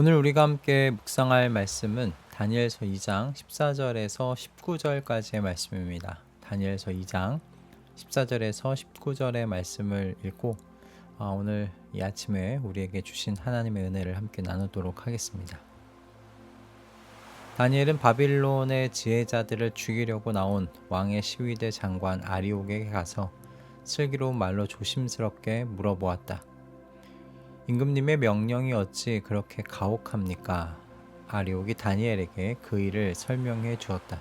오늘 우리가 함께 묵상할 말씀은 다니엘서 2장 14절에서 19절까지의 말씀입니다. 다니엘서 2장 14절에서 19절의 말씀을 읽고 오늘 이 아침에 우리에게 주신 하나님의 은혜를 함께 나누도록 하겠습니다. 다니엘은 바빌론의 지혜자들을 죽이려고 나온 왕의 시위대 장관 아리옥에게 가서 슬기로운 말로 조심스럽게 물어보았다. 임금님의 명령이 어찌 그렇게 가혹합니까? 아리옥이 다니엘에게 그 일을 설명해 주었다.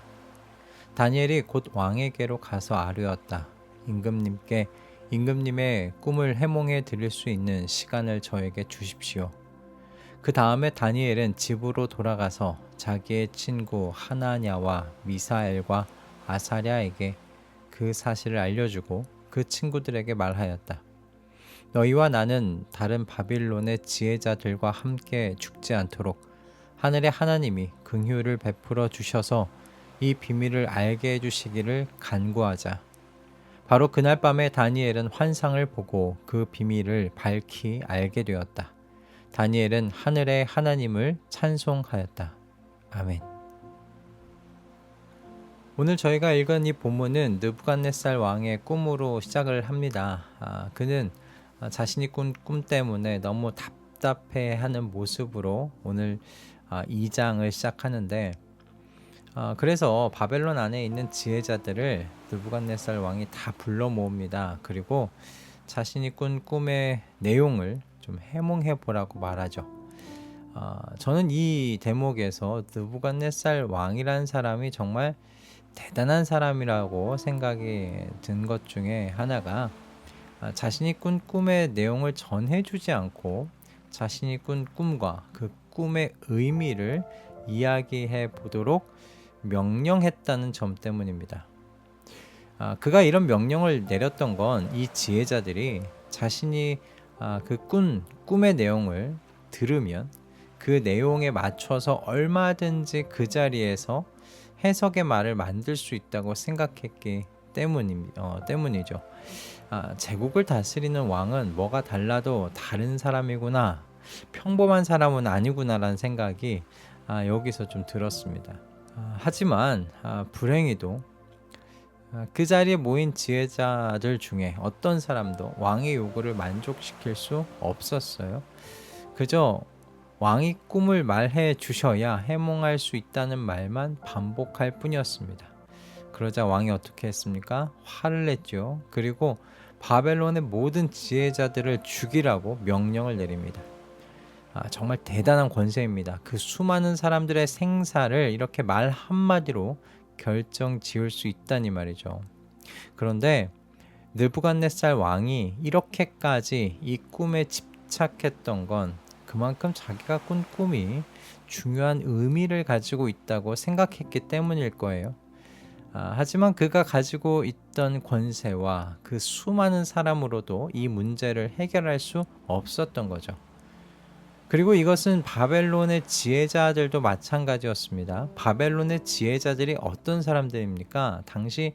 다니엘이 곧 왕에게로 가서 아뢰었다. 임금님의 꿈을 해몽해 드릴 수 있는 시간을 저에게 주십시오. 그 다음에 다니엘은 집으로 돌아가서 자기의 친구 하나냐와 미사엘과 아사랴에게 그 사실을 알려주고 그 친구들에게 말하였다. 너희와 나는 다른 바빌론의 지혜자들과 함께 죽지 않도록 하늘의 하나님이 긍휼을 베풀어 주셔서 이 비밀을 알게 해주시기를 간구하자. 바로 그날 밤에 다니엘은 환상을 보고 그 비밀을 밝히 알게 되었다. 다니엘은 하늘의 하나님을 찬송하였다. 아멘. 오늘 저희가 읽은 이 본문은 느부갓네살 왕의 꿈으로 시작을 합니다. 그는 자신이 꾼 꿈 때문에 너무 답답해하는 모습으로 오늘 2장을 시작하는데 그래서 바벨론 안에 있는 지혜자들을 느부갓네살 왕이 다 불러 모읍니다. 그리고 자신이 꾼 꿈의 내용을 좀 해몽해 보라고 말하죠. 저는 이 대목에서 느부갓네살 왕이라는 사람이 정말 대단한 사람이라고 생각이 든 것 중에 하나가 자신이 꾼 꿈의 내용을 전해주지 않고 자신이 꾼 꿈과 그 꿈의 의미를 이야기해 보도록 명령했다는 점 때문입니다. 그가 이런 명령을 내렸던 건 이 지혜자들이 자신이 그 꿈의 내용을 들으면 그 내용에 맞춰서 얼마든지 그 자리에서 해석의 말을 만들 수 있다고 생각했기 때문이죠. 제국을 다스리는 왕은 뭐가 달라도 다른 사람이구나, 평범한 사람은 아니구나라는 생각이 여기서 좀 들었습니다. 하지만 불행히도 그 자리에 모인 지혜자들 중에 어떤 사람도 왕의 요구를 만족시킬 수 없었어요. 그저 왕이 꿈을 말해 주셔야 해몽할 수 있다는 말만 반복할 뿐이었습니다. 그러자 왕이 어떻게 했습니까? 화를 냈죠. 그리고 바벨론의 모든 지혜자들을 죽이라고 명령을 내립니다. 정말 대단한 권세입니다. 그 수많은 사람들의 생사를 이렇게 말 한마디로 결정 지을 수 있다니 말이죠. 그런데 느부갓네살 왕이 이렇게까지 이 꿈에 집착했던 건 그만큼 자기가 꾼 꿈이 중요한 의미를 가지고 있다고 생각했기 때문일 거예요. 하지만 그가 가지고 있던 권세와 그 수많은 사람으로도 이 문제를 해결할 수 없었던 거죠. 그리고 이것은 바벨론의 지혜자들도 마찬가지였습니다. 바벨론의 지혜자들이 어떤 사람들입니까? 당시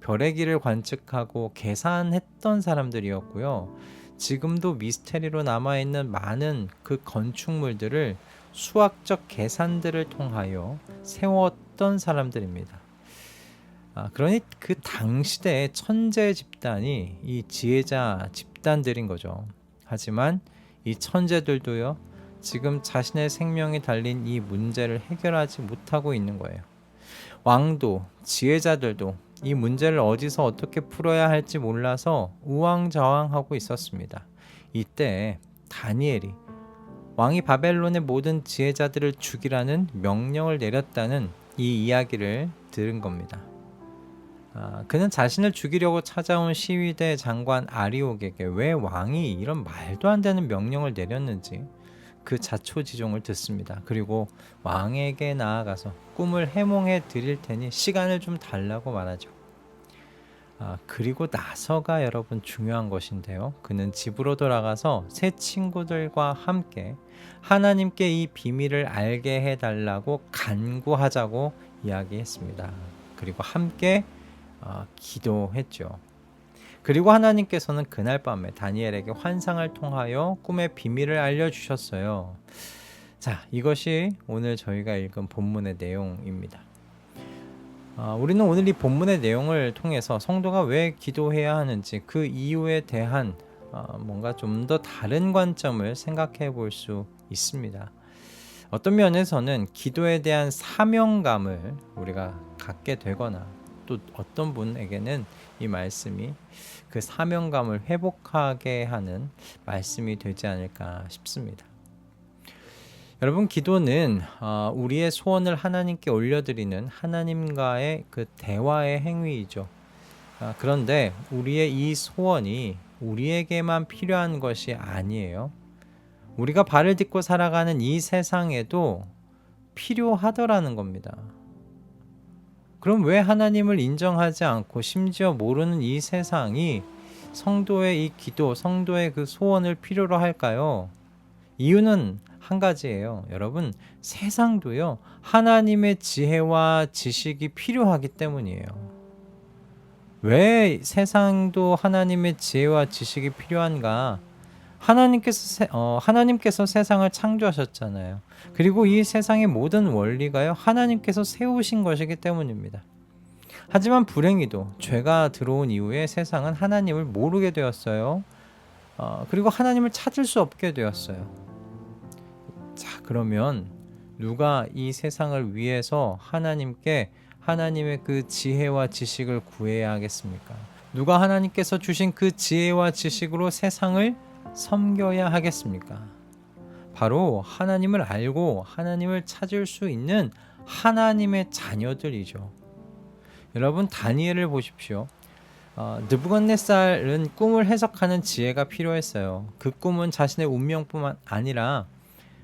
별의 길을 관측하고 계산했던 사람들이었고요. 지금도 미스테리로 남아있는 많은 그 건축물들을 수학적 계산들을 통하여 세웠던 사람들입니다. 그러니 그 당시대의 천재 집단이 이 지혜자 집단들인 거죠. 하지만 이 천재들도요, 지금 자신의 생명이 달린 이 문제를 해결하지 못하고 있는 거예요. 왕도 지혜자들도 이 문제를 어디서 어떻게 풀어야 할지 몰라서 우왕좌왕하고 있었습니다. 이때 다니엘이 왕이 바벨론의 모든 지혜자들을 죽이라는 명령을 내렸다는 이 이야기를 들은 겁니다. 그는 자신을 죽이려고 찾아온 시위대 장관 아리옥에게 왜 왕이 이런 말도 안 되는 명령을 내렸는지 그 자초지종을 듣습니다. 그리고 왕에게 나아가서 꿈을 해몽해 드릴 테니 시간을 좀 달라고 말하죠. 그리고 나서가 여러분 중요한 것인데요. 그는 집으로 돌아가서 새 친구들과 함께 하나님께 이 비밀을 알게 해달라고 간구하자고 이야기했습니다. 그리고 함께 기도했죠. 그리고 하나님께서는 그날 밤에 다니엘에게 환상을 통하여 꿈의 비밀을 알려주셨어요. 자, 이것이 오늘 저희가 읽은 본문의 내용입니다. 우리는 오늘 이 본문의 내용을 통해서 성도가 왜 기도해야 하는지 그 이유에 대한 뭔가 좀 더 다른 관점을 생각해 볼 수 있습니다. 어떤 면에서는 기도에 대한 사명감을 우리가 갖게 되거나 또 어떤 분에게는 이 말씀이 그 사명감을 회복하게 하는 말씀이 되지 않을까 싶습니다. 여러분, 기도는 우리의 소원을 하나님께 올려드리는 하나님과의 그 대화의 행위이죠. 그런데 우리의 이 소원이 우리에게만 필요한 것이 아니에요. 우리가 발을 딛고 살아가는 이 세상에도 필요하더라는 겁니다. 그럼 왜 하나님을 인정하지 않고 심지어 모르는 이 세상이 성도의 이 기도, 성도의 그 소원을 필요로 할까요? 이유는 한 가지예요. 여러분, 세상도요, 하나님의 지혜와 지식이 필요하기 때문이에요. 왜 세상도 하나님의 지혜와 지식이 필요한가? 하나님께서 세상을 창조하셨잖아요. 그리고 이 세상의 모든 원리가요, 하나님께서 세우신 것이기 때문입니다. 하지만 불행히도 죄가 들어온 이후에 세상은 하나님을 모르게 되었어요. 그리고 하나님을 찾을 수 없게 되었어요. 자, 그러면 누가 이 세상을 위해서 하나님의 그 지혜와 지식을 구해야 하겠습니까? 누가 하나님께서 주신 그 지혜와 지식으로 세상을 섬겨야 하겠습니까? 바로 하나님을 알고 하나님을 찾을 수 있는 하나님의 자녀들이죠. 여러분, 다니엘을 보십시오. 느부갓네살은 꿈을 해석하는 지혜가 필요했어요. 그 꿈은 자신의 운명뿐만 아니라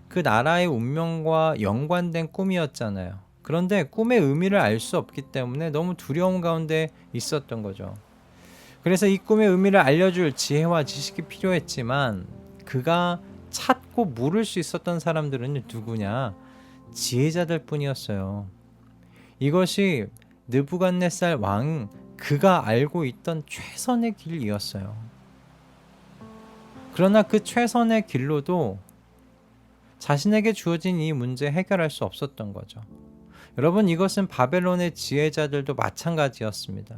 그 나라의 운명과 연관된 꿈이었잖아요. 그런데 꿈의 의미를 알 수 없기 때문에 너무 두려움 가운데 있었던 거죠. 그래서 이 꿈의 의미를 알려줄 지혜와 지식이 필요했지만 그가 찾고 물을 수 있었던 사람들은 누구냐? 지혜자들 뿐이었어요. 이것이 느부갓네살 왕 그가 알고 있던 최선의 길이었어요. 그러나 그 최선의 길로도 자신에게 주어진 이 문제 해결할 수 없었던 거죠. 여러분, 이것은 바벨론의 지혜자들도 마찬가지였습니다.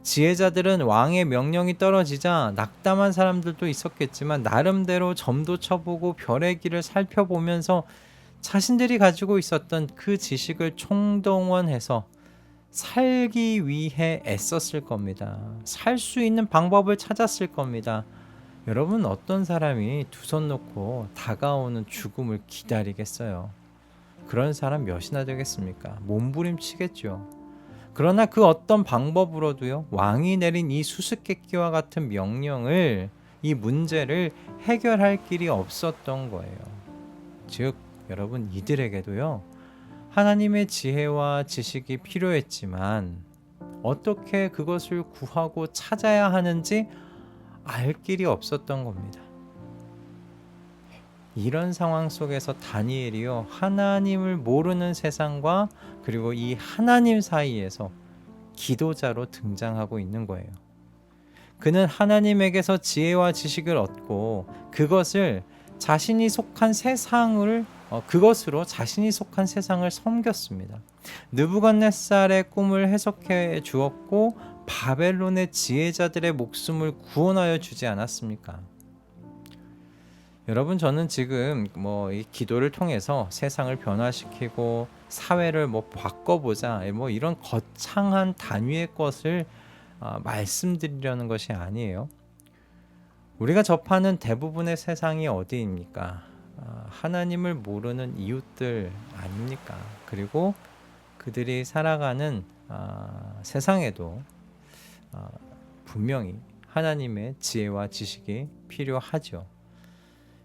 지혜자들은 왕의 명령이 떨어지자 낙담한 사람들도 있었겠지만 나름대로 점도 쳐보고 별의 길을 살펴보면서 자신들이 가지고 있었던 그 지식을 총동원해서 살기 위해 애썼을 겁니다. 살 수 있는 방법을 찾았을 겁니다. 여러분, 어떤 사람이 두 손 놓고 다가오는 죽음을 기다리겠어요? 그런 사람 몇이나 되겠습니까? 몸부림치겠죠. 그러나 그 어떤 방법으로도요, 왕이 내린 이 수수께끼와 같은 명령을, 이 문제를 해결할 길이 없었던 거예요. 즉, 여러분, 이들에게도요, 하나님의 지혜와 지식이 필요했지만 어떻게 그것을 구하고 찾아야 하는지 알 길이 없었던 겁니다. 이런 상황 속에서 다니엘이요, 하나님을 모르는 세상과 그리고 이 하나님 사이에서 기도자로 등장하고 있는 거예요. 그는 하나님에게서 지혜와 지식을 얻고 그것으로 자신이 속한 세상을 섬겼습니다. 느부갓네살의 꿈을 해석해 주었고 바벨론의 지혜자들의 목숨을 구원하여 주지 않았습니까? 여러분, 저는 지금 이 기도를 통해서 세상을 변화시키고 사회를 바꿔보자 이런 거창한 단위의 것을 말씀드리려는 것이 아니에요. 우리가 접하는 대부분의 세상이 어디입니까? 하나님을 모르는 이웃들 아닙니까? 그리고 그들이 살아가는 세상에도 분명히 하나님의 지혜와 지식이 필요하죠.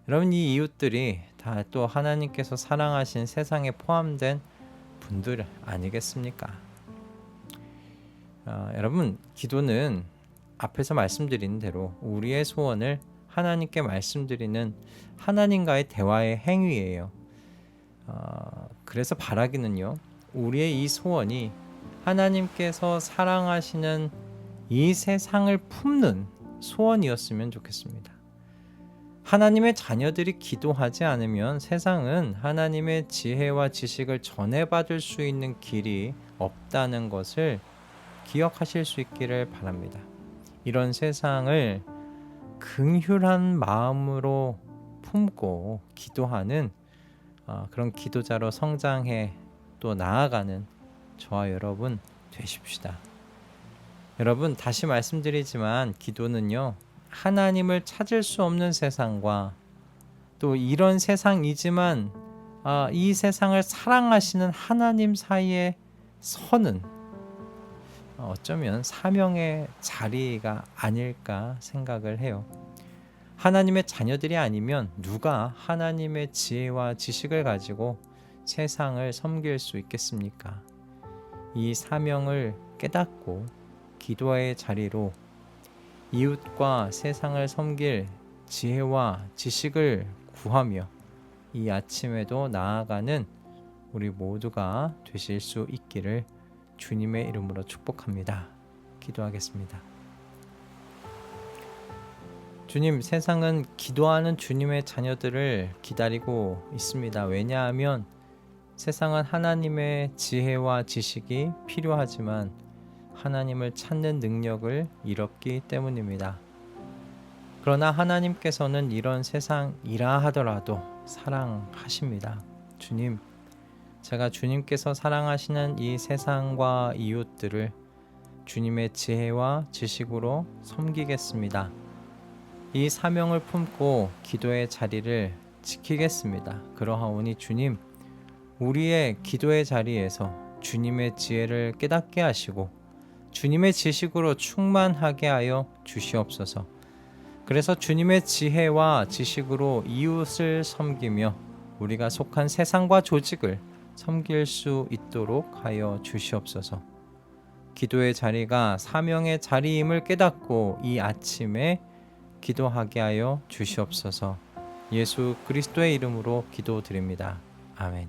여러분, 이 이웃들이 다 또 하나님께서 사랑하신 세상에 포함된 분들 아니겠습니까? 여러분, 기도는 앞에서 말씀드린 대로 우리의 소원을 하나님께 말씀드리는 하나님과의 대화의 행위예요. 그래서 바라기는요, 우리의 이 소원이 하나님께서 사랑하시는 이 세상을 품는 소원이었으면 좋겠습니다. 하나님의 자녀들이 기도하지 않으면 세상은 하나님의 지혜와 지식을 전해받을 수 있는 길이 없다는 것을 기억하실 수 있기를 바랍니다. 이런 세상을 긍휼한 마음으로 품고 기도하는 그런 기도자로 성장해 또 나아가는 저와 여러분 되십시다. 여러분, 다시 말씀드리지만 기도는요, 하나님을 찾을 수 없는 세상과 또 이런 세상이지만 이 세상을 사랑하시는 하나님 사이에 서는 어쩌면 사명의 자리가 아닐까 생각을 해요. 하나님의 자녀들이 아니면 누가 하나님의 지혜와 지식을 가지고 세상을 섬길 수 있겠습니까? 이 사명을 깨닫고 기도의 자리로 이웃과 세상을 섬길 지혜와 지식을 구하며 이 아침에도 나아가는 우리 모두가 되실 수 있기를 주님의 이름으로 축복합니다. 기도하겠습니다. 주님, 세상은 기도하는 주님의 자녀들을 기다리고 있습니다. 왜냐하면 세상은 하나님의 지혜와 지식이 필요하지만 하나님을 찾는 능력을 잃었기 때문입니다. 그러나 하나님께서는 이런 세상이라 하더라도 사랑하십니다. 주님, 제가 주님께서 사랑하시는 이 세상과 이웃들을 주님의 지혜와 지식으로 섬기겠습니다. 이 사명을 품고 기도의 자리를 지키겠습니다. 그러하오니 주님, 우리의 기도의 자리에서 주님의 지혜를 깨닫게 하시고 주님의 지식으로 충만하게 하여 주시옵소서. 그래서 주님의 지혜와 지식으로 이웃을 섬기며 우리가 속한 세상과 조직을 섬길 수 있도록 하여 주시옵소서. 기도의 자리가 사명의 자리임을 깨닫고 이 아침에 기도하게 하여 주시옵소서. 예수 그리스도의 이름으로 기도드립니다. 아멘.